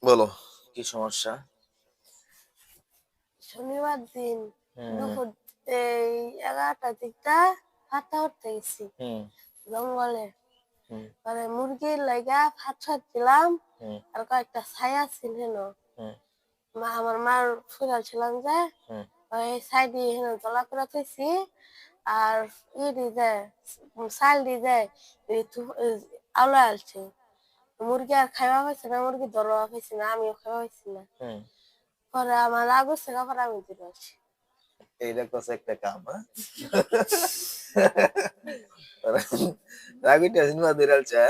বলো কি সমস্যা? শনিবার দিন হুম দুপুর এই 11টা দিকটা হাঁটতে হাঁটতে গেছি হুম জঙ্গলে। হুম পরে মুরগির লাইগা ভাত ফাত দিলাম হুম আর কয়েকটা ছায়া ছিল হেন হুম আমার মার ফুরাল ছিলাম যে হুম ওই সাইডে হেন জলা করে থইছি আর ই দি যায় চাল দি যায় আলো আলছে মুরগি আর খাইবা পাইছে না, মুরগি ধরবা পাইছে না, আমিও খাইবা পাইছি না। হুম পরে আমার রাগ হচ্ছে পরে আমি দিতে এইটা কস একটা কাম, রাগুইটা সিনেমা দিরালছে।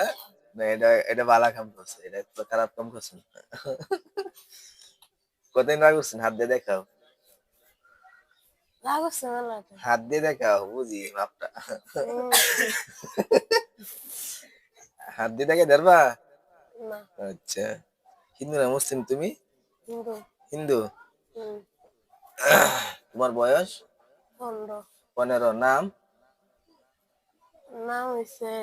না, এটা এটা বালা কাম করছে, এটা তো খারাপ কাম করছে না। কতদিন রাগ করছেন? হাত দিয়ে দেখাও, রাগ হচ্ছে মেলাতে। হাত দিয়ে দেখাও, বুঝি মাপটা। হাত দিয়ে দেখে ধরবা? না আচ্ছা, হিন্দু না মুসলিম তুমি? হিন্দু। হিন্দু। হুম, তোমার বয়স? 15। 15। নাম? নাম হইছে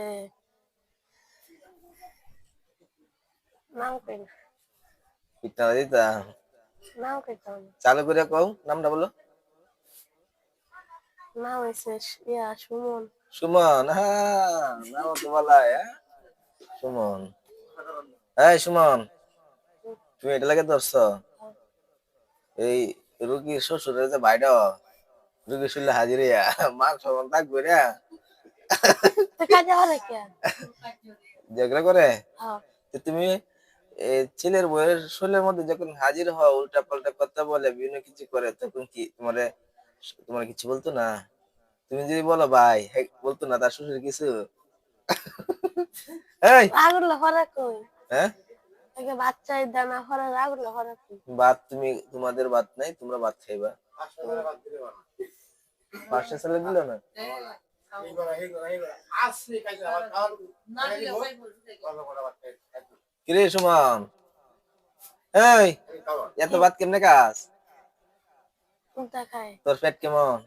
নাম কই না, পিতা দিতা নাম কইতাম না। চালু করে কও, নামটা বলো। নাম হইছে সুমন। সুমন, হ্যাঁ নাম তো বলা, সুমন। এই সুমন, হুম, তুমি এটা লাগে ধরছ? হ্যাঁ। এই রুগীর শ্বশুরের যে ভাইটা, রুগীর শুনলে হাজিরিয়া মান সমান থাকবে রে, তো কাজে হরে কে? যেগুলো করে। হ্যাঁ। তো তুমি ছেলের বউয়ের শরীরের মধ্যে যখন হাজির হওয়া, উল্টা পাল্টা কথা বলে, বিভিন্ন কিছু করে, তখন কি তোমারে তোমার কিছু বলতো না? তুমি যদি বলো ভাই, হ্যাঁ বলতো না তার শ্বশুর কিছু? এই রাগুলে হরে কই? হ্যাঁ, আগে বাচ্চাই দানা হরে রাগুলে হরে কই? ভাত তুমি, তোমাদের ভাত নাই, তোমরা ভাত খাইবা। পাঁচটা ছেলে দিল না? কিরে সুমন, এই এত ভাত কেমনে খাস? কোনটা খায়? তোর পেট কেমন?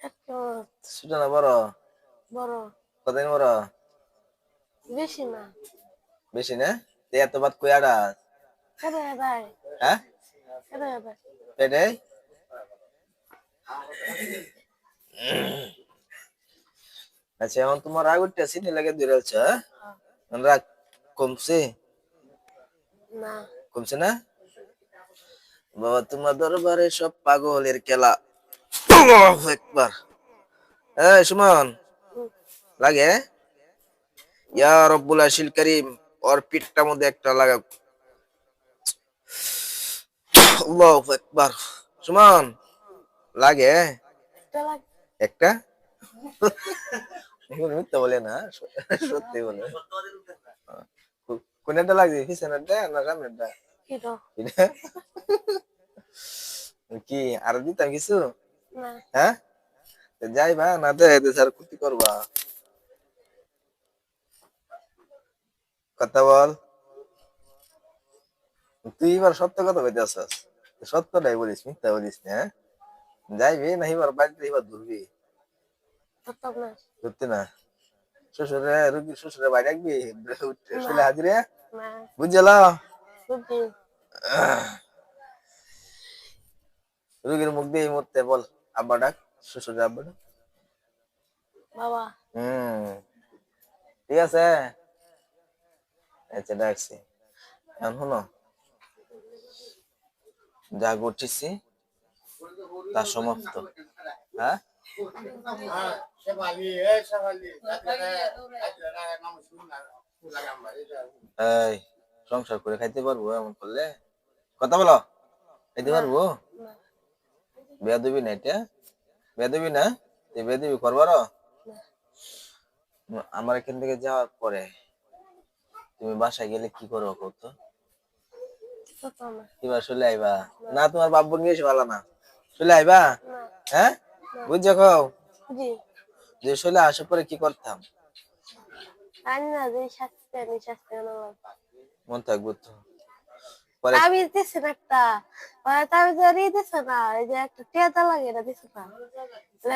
একটু ছোট না বড়? বড়। কতদিন বড়? বেশি না। বেশি না? তো এত ভাত কই আড়াস? কেটে দেয়। হ্যাঁ, কেটে দেয়। পেটে। আচ্ছা, এখন তোমার রাগ উঠতে সিটি লাগে ধরেছ? হ্যাঁ। রাগ কমছে? না। কমছে না? বাবা তোমার দরবারে সব পাগলের খেলা। একবার এই সুমন, হুম, লাগে হুম, ইয়া রব্বুল আশিল করিম, ওর পিঠটার মধ্যে একটা লাগা। আল্লাহু আকবার। সুমন, লাগে একটা লাগে। একটা? এগুলো মিথ্যা বলে না, সত্যি বলে। কোনটা লাগছে, পিছনেরটা না সামনেরটা? কিটো? এটা কি আর দিতাম কিছু? না। হ্যাঁ, যাইবা না দেয় স্যার, ক্ষতি করবা। কথা বল, তুই এবার সত্য কথা কইতে আসছস, সত্যটাই বলিস, মিথ্যা বলিস না, হ্যাঁ? যাইবি না এবার বাড়িতে, এবার ধরবি? ধরতাম না। ধরতে না? শ্বশুরে রুগীর শ্বশুরে বাড়ি রাখবি, না। শুলে হাজিরে, না। বুঝল? বুঝি। রুগীর মুখ দিয়ে এই মুহূর্তে বল, আব্বা ডাক, শ্বশুরের আব্বা ডাক। বাবা। হম, ঠিক আছে। আচ্ছা ডাকছি। এখন শোনো, যা ঘটেছি তা সমাপ্ত। হ্যাঁ, এই সংসার করে খাইতে পারবো এমন করলে? কথা বলো, খাইতে না। পারবো? না। বেয়াদবি না এটা, বেয়াদবি না, এই বেয়াদবি করবার। না। আমার এখান থেকে যাওয়ার পরে তুমি বাসায় গেলে কি করবো কত? ধরতাম না। এবার চলে আইবা? না। না তোমার বাপ বোন এসে ভালো না, চলে আইবা? না। হ্যাঁ, না। বুঝছো খাও, জি। যে চলে আসার পরে কি করতাম? জানি না যে শাস্তি আমি শাস্তি আনলাম। মন থাকবো তো পরে। তাবিজ দিছে না একটা, তাবিজ দিছে না, এই যে একটা টেতা লাগে না দিছে না,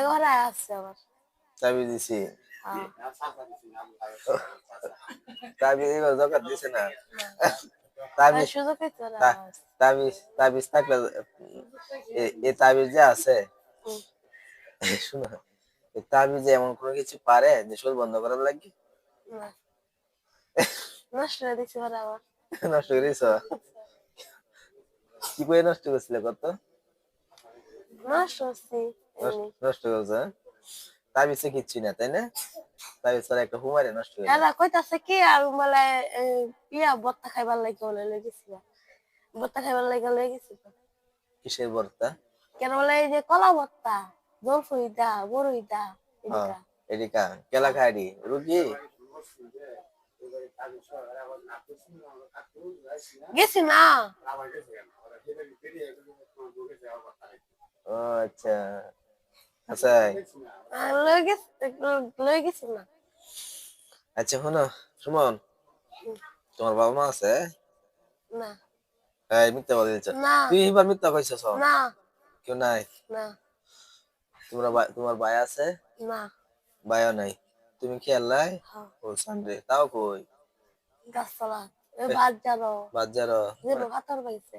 ঘরে আসছে আবার। চাবি দিছি, হ্যাঁ। চাবি এবার দরকার দিছে না। না। তাবিজ সুযোগ হইতো না। তাবিজ থাকলে এ তাবিজ যে আছে হুম, শুনো, এই তাবিজে এমন কোনো কিছু পারে যে শরীর বন্ধ করার লাগে? না, নষ্ট করে দিছি ওরা আমার। নষ্ট করে দিছো? কি করে নষ্ট করছিলে কত? নষ্ট করছি এমনি। নষ্ট করছো, হ্যাঁ? তাবিজে কিচ্ছু না তাই না? তাবিজ ছাড়া একটা হুমারে নষ্ট করে দেয়। এরা কইতাছে কি আর বলে ইয়া ভর্তা খাইবার লাগে বলে লই গেছি। ভর্তা খাইবার লাগে লই গেছি তো। কিসের ভর্তা? কেন বলে এই যে কলা ভর্তা, জলফুইটা, বড়ইটা, হ্যাঁ, এদিকা। এদিকা কেলা খাড়ি রুগী। গেছি না। ও আচ্ছা, আচ্ছা লই গেছি না। আচ্ছা শোনো সুমন, তোমার বাবা মা আছে? না, এই মিথ্যা বলে দিচ্ছ। না, তুই এবার মিথ্যা কইছস। না, কেউ নাই? না, তোমার ভাই আছে? না। ভাইও নাই। তুমি খেয়াল? হ্যাঁ, ও সানরে তাও কই? গাছতলা। ওই বাজারও। বাজার যেন পাথর পাইছে।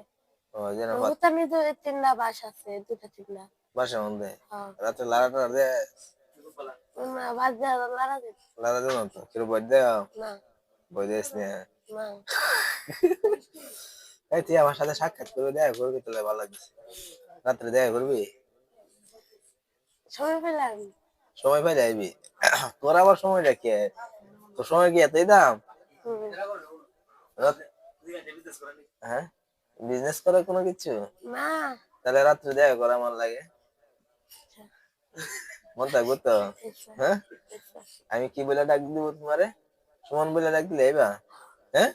ও যেন হুতামি তো তিনটা বাস আছে, দুটা তিনটা। বাসার মধ্যে হ্যাঁ, রাতে লাড়াটা দে না বাজার লড়া দিত। লাড়া দেন তো কেউ বই দেও? না, বই দিস না। না। এই তুই আমার সাথে সাক্ষাৎ করে দেখা করবি তাহলে ভালো লাগবে। রাত্রে দেখা করবি? সময় পেলাম। সময় পাই যাইবি? তোর আবার সময় রাখে, তোর সময় কি এতই দাম? হুম, রাত- হ্যাঁ, বিজনেস করে কোনো কিছু? না। তাহলে রাত্রে দেখা করা আমার লাগে, মন থাকবো তো? আচ্ছা, হ্যাঁ, আচ্ছা। আমি কি বলে ডাক দিব তোমারে? সুমন বলে ডাক দিলে এবা? হ্যাঁ,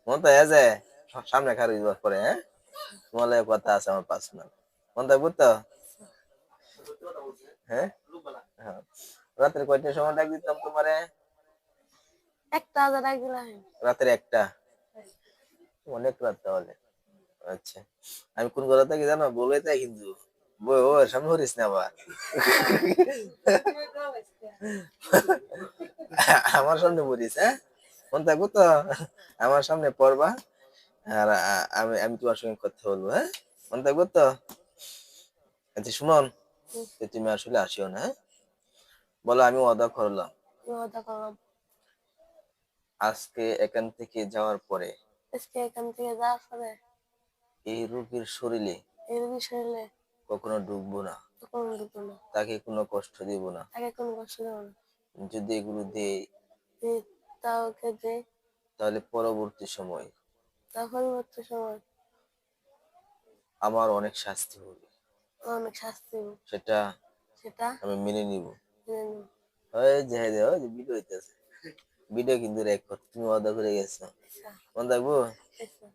মন তো যায় সামনে খারাপ দিবার পরে। হ্যাঁ, তোমার লাগে কথা আছে আমার পার্সোনাল, মন থাকবো তো? হ্যাঁ, হ্যাঁ। রাত্রে কয়টার সময় ডাক দিতাম তোমারে? একটা হাজার একদিন। রাতের একটা? অনেক রাত তাহলে। আচ্ছা, আমি কোন কথা থাকি জানো? বলে তাই কিন্তু বই ও সামনে করিস না আবার। আমার সামনে পড়িস, হ্যাঁ? মন থাকবো তো? আমার সামনে পড়বা, আর আমি আমি তোমার সঙ্গে কথা বলবো, হ্যাঁ? মন থাকবো তো? আচ্ছা সুমন, তুমি আসলে আসিও না, হ্যাঁ? বলো আমি ওয়াদা করলাম করলাম। আজকে এখান থেকে যাওয়ার পরে আজকে এখান থেকে যাওয়ার পরে এই রোগীর শরীরে এর বিষয়ে কখনো ঢুকবো না, তখন ঢুকবো না। তাকে কোনো কষ্ট দিব না। আগে কোনো কষ্ট দেবো না। যদি এগুলো দেই যে তাওকে যে তাহলে পরবর্তী সময় তা পরিবর্তন সময় আমার অনেক শাস্তি হবে, অনেক শাস্তি হবে। সেটা সেটা আমি মেনে নিব। জেনে নিও। ওই যে ওই যে ভিডিও হইতেছে, ভিডিও কিন্তু রেকর্ড, তুমি ওয়াদা করে গেছো, আচ্ছা, মনে থাকবো? আচ্ছা।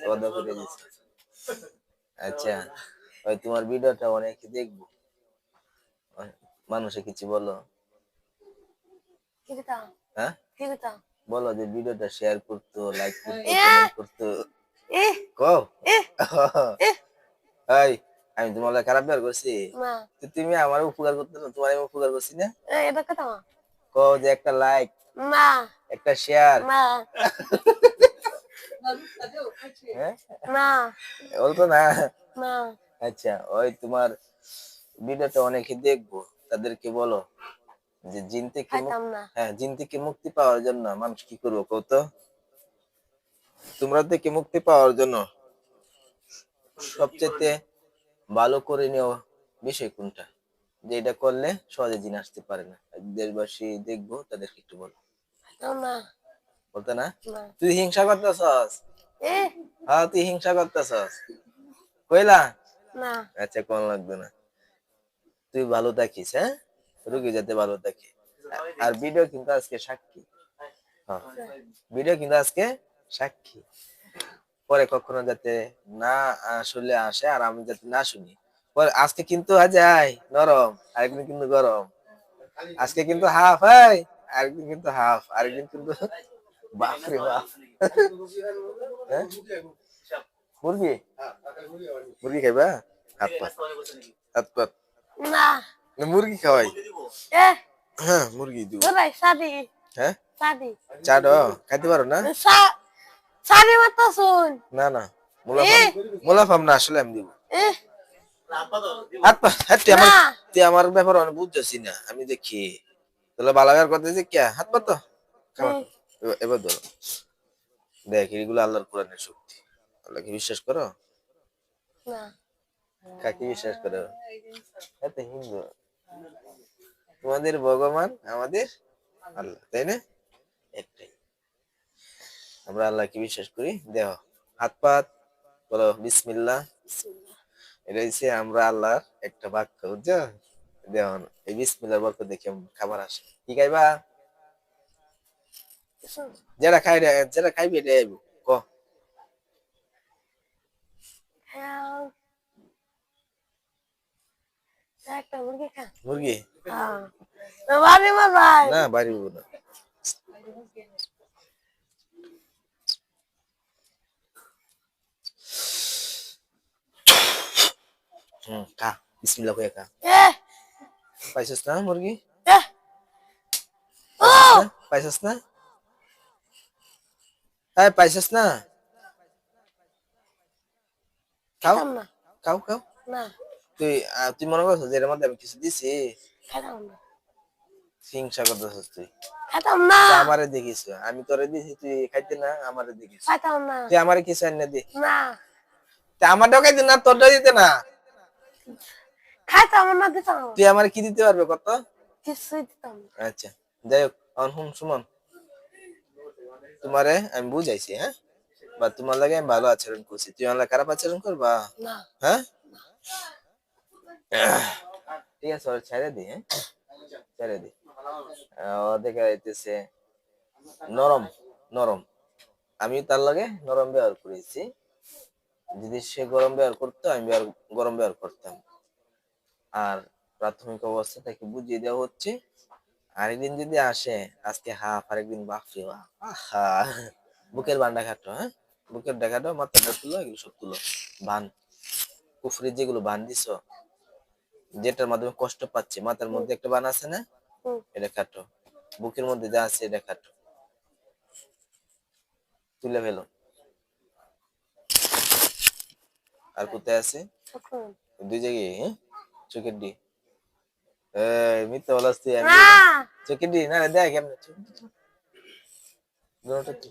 ওয়াদা করে গেছো। আচ্ছা, ওই তোমার ভিডিওটা অনেকে দেখবো, মানুষে কিছু বলো, কি কথা? হ্যাঁ? কি কথা? বলো যে ভিডিওটা শেয়ার করতো, লাইক করতো, এ কমেন্ট করতো। এ কও। এ এ এই, আমি তোমার লাগে খারাপ ব্যবহার করছি? না, তো তুমি আমার উপকার করতে না, তোমার আমি উপকার করছি না? এটা কথা না। কও যে একটা লাইক, না, একটা শেয়ার। না, হ্যাঁ, না, বলতো না? না। আচ্ছা, ওই তোমার ভিডিওটা অনেকে দেখবো, তাদেরকে বলো যে জিন থেকে খাইতাম না। হ্যাঁ, জিন থেকে মুক্তি পাওয়ার জন্য মানুষ কি করবো কও তো? তোমরা থেকে মুক্তি পাওয়ার জন্য সবচেয়ে ভালো করে নেওয়া বিষয় কোনটা, যে এটা করলে সহজে জিন আসতে পারে না? দেশবাসী দেখবো, তাদেরকে একটু বলো। খাইতাম না। বলতে না? না। তুই হিংসা করতেছস? এ হ্যাঁ, তুই হিংসা করতেছস, কইলা? না। আচ্ছা, কোন লাগবে না, তুই ভালো থাকিস, হ্যাঁ? রুগী যাতে ভালো থাকে। আর ভিডিও কিন্তু আজকে সাক্ষী। হ্যাঁ, ভিডিও কিন্তু আজকে সাক্ষী, পরে কখনো যাতে না আসলে আসে আর আমি যাতে না শুনি। পরে আজকে কিন্তু যায় নরম, আরেকদিন কিন্তু গরম। আজকে কিন্তু হাফ, হয় আরেকদিন কিন্তু হাফ, আরেকদিন কিন্তু বাপরে বাপ। হ্যাঁ? মুরগি, মুরগি খাইবা? হাত পা, হাত পা। না। না, মুরগি খাওয়াই। এ মুরগি দিব। তোরাই সাদি হ্যাঁ, সাদি চা খাইতে পারো না? সা সারি মাত্র শুন না না, মুলাফাম, মুলাফাম না, আসলে আমি দিব। এ হাত পা, হাত, না তুই আমার ব্যাপারে অনেক বুঝতেছি না, আমি দেখি তাহলে বালাগার কথা যে কে হাত পা তো খাবার হুম, খাও। এবার ধরো, দেখ এগুলো আল্লাহর কোরআনের শক্তি। আল্লাহকে বিশ্বাস করো? না কাকে বিশ্বাস করো? এত হিন্দু, তোমাদের ভগবান আমাদের আল্লাহ, তাই না? একটাই, আমরা আল্লাহকে বিশ্বাস করি। দেহ, হাত পাত, বলো বিসমিল্লাহ। বিসমিল্লাহ। এটা হচ্ছে আমরা আল্লাহর একটা বাক্য, বুঝছো? দেওয়ান এই বিসমিল্লাহর বাক্য দেখে খাবার আসে। কি খাইবা? শুন, যেটা খাই রে, যেটা খাইবি এটা আইবো। ক। হ্যাঁ, একটা মুরগি খা মুরগি? হ্যাঁ বাড়ি মার ভাই না, বাড়ি হইবো না। খা, বিসমিল্লাহ কইয়া খা। এ পাইছস না মুরগি? এ ও পাইছস না? পাইছস না? হ্যাঁ, পাইছস না? খাও, খেতাম না খাও, খাও। না তুই মনে করছো যে এর মধ্যে আমি কিছু দিছি? খেতাম না হিংসা করতেছিস তুই? খেতাম না তুই আমারে দেখিস, আমি তোরে দিছি, তুই খাইতে না, আমারে দেখিস। খেতাম না তুই আমারে কিছু এনে দে। না তুই আমারটাও খাইতে না, তোরটাও দিতে না। খাইতাম না দিতাম না। তুই আমার কি দিতে পারবে কত? কিছুই দিতাম না আচ্ছা, যাই হোক, এখন হুম সুমন, তোমারে আমি বুঝাইছি, হ্যাঁ, বা তোমার লাগে আমি ভালো আচরণ করছি, তুই আমার লাগে খারাপ আচরণ করবা? না হ্যাঁ, ঠিক আছে, ওর ছেড়ে দি, হ্যাঁ, ছেড়ে দি। ও দেখা যাইতেছে নরম, নরম, আমি তার লাগে নরম ব্যবহার করেছি। যদি সে গরম ব্যবহার করতো, আমি গরম ব্যবহার করতাম। আর প্রাথমিক অবস্থা তাকে বুঝিয়ে দেওয়া হচ্ছে। আরেকদিন যদি আসে, আজকে হাফ, আরেকদিন বাফরে বাপ, আহা, বুকের বান্ডা খাটো, হ্যাঁ, বুকের দেখাটো, মাথাটা তুলো, এগুলো সব তুলো। বান, কুফরি যেগুলো বান দিছ, যেটার মাধ্যমে কষ্ট পাচ্ছে, মাথার হুম, মধ্যে একটা বান আছে না, হুম, এটা খাটো। বুকের মধ্যে যা আছে এটা খাটো, তুলে ফেলো। আর কোথায় আছে? এখন দুই জায়গায়, হ্যাঁ, চোখের ডি। মিথ্যা বলাস তুই, আমি না দেখি। চোখের ডি না, দেখ কেমন দুটোটা কি?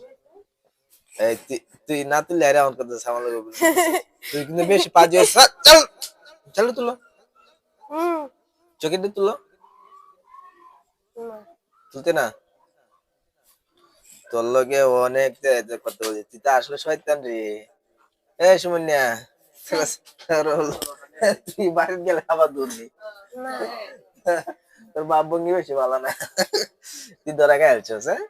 তুই না তুললে আরে আমার কথা সামাল করবি। তুই কিন্তু বেশি পাজি হয়েছিস। চল, চল তুলো, হুম চোখের ডি তুলো। না তুলতে না, তোর লগে অনেক কথা বলছি, তুই তো আসলে শয়তান রে। সুমন্যা, হ্যাঁ, তুই বাড়িতে গেলে আবার ধরবি। না তোর বাপ ভঙ্গি বেশি ভালো না। তুই ধরা খেলছিস, হ্যাঁ,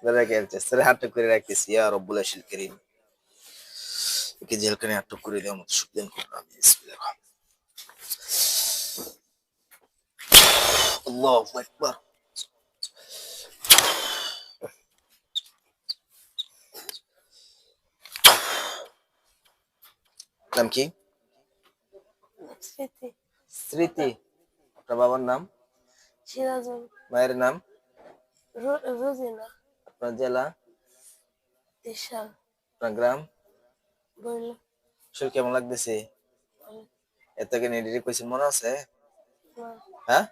ধরা খেলছিস, তোর আটক করে রাখতেছি, ইয়া রব্বুল আশিল করিম। একে জেলখানে আটক করে দেওয়ার মতো সুখ দান করুন, আমিন। বিসমিল্লাহ। আল্লাহু আকবার। নাম কি? স্মৃতি স্মৃতি। আপনার বাবার নাম? সিরাজুল মায়ের নাম? রোজিনা আপনার জেলা? দিশাল আপনার গ্রাম? বলল শরীর কেমন লাগতেছে? এত কেন এডিটে কইছেন মনে আছে? না হ্যাঁ,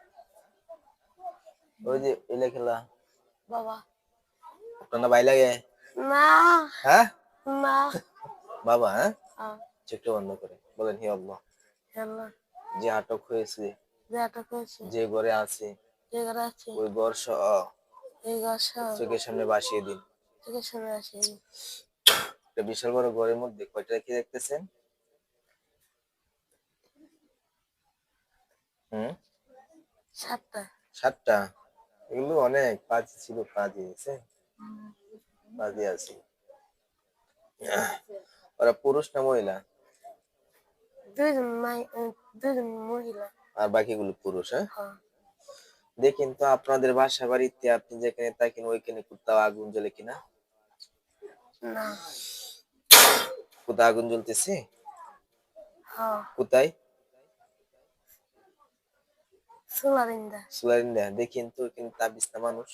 ওই যে এলে খেলা, বাবা আপনার না ভাই লাগে? না হ্যাঁ, না বাবা, হ্যাঁ। আহ, চোখটা বন্ধ করে বলেন, হে আল্লাহ, আল্লাহ যে আটক হয়েছে, যে আটক হয়েছে যে ঘরে আছে, যে ঘরে আছে ওই ঘর সহ এই গাছা চোখের সামনে ভাসিয়ে দিন। থেকে শুনে আসে একটা বিশাল বড় ঘরের মধ্যে কয়টা কি দেখতেছেন? হুম, 7টা 7টা। এগুলো অনেক পাজি ছিল, পাজি আছে, পাজি আছে। ওরা পুরুষ না মহিলা? দুজন মহিলা আর বাকিগুলো পুরুষ, হ্যাঁ। হ্যাঁ দেখেন তো আপনাদের বাসা বাড়িতে আপনি যেখানে থাকেন ওইখানে কোথাও আগুন জ্বলে কিনা? না কোথাও আগুন জ্বলতেছে? হ্যাঁ কোথায়? সোলারিন্দা সুলারিন্দা। দেখেন তো কিন্তু তাবিজ না মানুষ?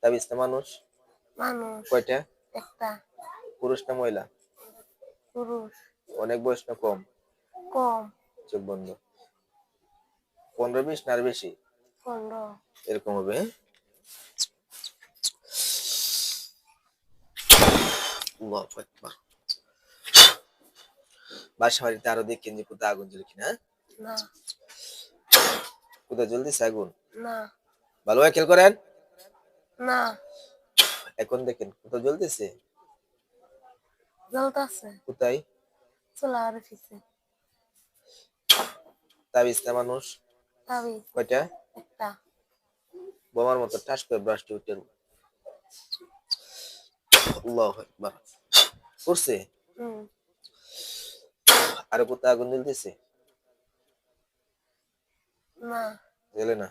তাবিজ না মানুষ? মানুষ কয়টা? একটা। পুরুষ না মহিলা? পুরুষ। অনেক বয়স না কম? কম। চোখ বন্ধ। 15-20 না আর বেশি? 15। এরকম হবে, হ্যাঁ? আল্লাহু আকবার। বাসা বাড়িতে আরো দেখেন যে কোথায় আগুন জ্বলে কিনা, হ্যাঁ? না। কোথায় জ্বলতেছে আগুন? না। ভালোভাবে খেয়াল করেন। না। এখন দেখেন কোথায় জ্বলতেছে? জ্বলতাছে। কোথায়? চুলার পিছে। তাবিজ না মানুষ? তাবিজ। কয়টা? একটা। বোমার মতো ঠাস করে ব্রাশটি উঠে। আল্লাহু আকবার। করছে? হুম। আরে কোথায় আগুন জ্বলতেছে? না। জ্বলে না।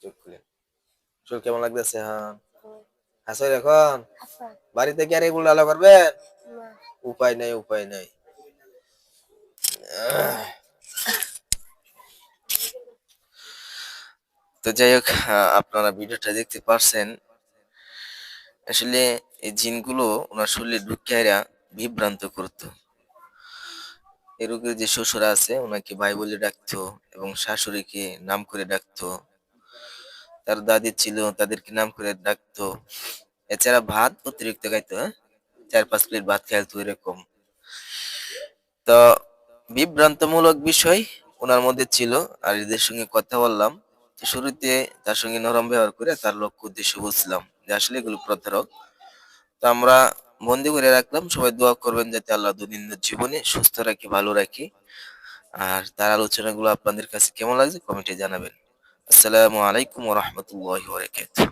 চোখ খুলে। শরীর কেমন লাগতেছে? হ্যাঁ। হাসো এখন। আচ্ছা। বাড়িতে কি আর এগুলো আলো করবেন? না। উপায় নাই, উপায় নাই। তো যাই হোক, আপনারা ভিডিওটা দেখতে পারছেন। আসলে এই জিনগুলো ওনার শরীরে ঢুকিয়া বিভ্রান্ত করতো। এই রোগীর যে শ্বশুর আছে ওনাকে ভাই বলে ডাকতো এবং শাশুড়িকে নাম করে ডাকতো। তার দাদি ছিল তাদেরকে নাম করে ডাকতো। এছাড়া ভাত অতিরিক্ত খাইতো, হ্যাঁ? 4-5 প্লেট ভাত খাইতো এরকম। তো বিভ্রান্তমূলক বিষয় ওনার মধ্যে ছিল। আর এদের সঙ্গে কথা বললাম। তো শুরুতে তার সঙ্গে নরম ব্যবহার করে তার লক্ষ্য উদ্দেশ্য বুঝলাম যে আসলে এগুলো প্রতারক। তো আমরা বন্দি করে রাখলাম। সবাই দোয়া করবেন যাতে আল্লাহ দৈনন্দিন জীবনে সুস্থ রাখি, ভালো রাখি। আর তার আলোচনাগুলো আপনাদের কাছে কেমন লাগছে কমেন্টে জানাবেন। আসসালামু আলাইকুম ওয়া রাহমাতুল্লাহি ওয়া বারাকাতুহু।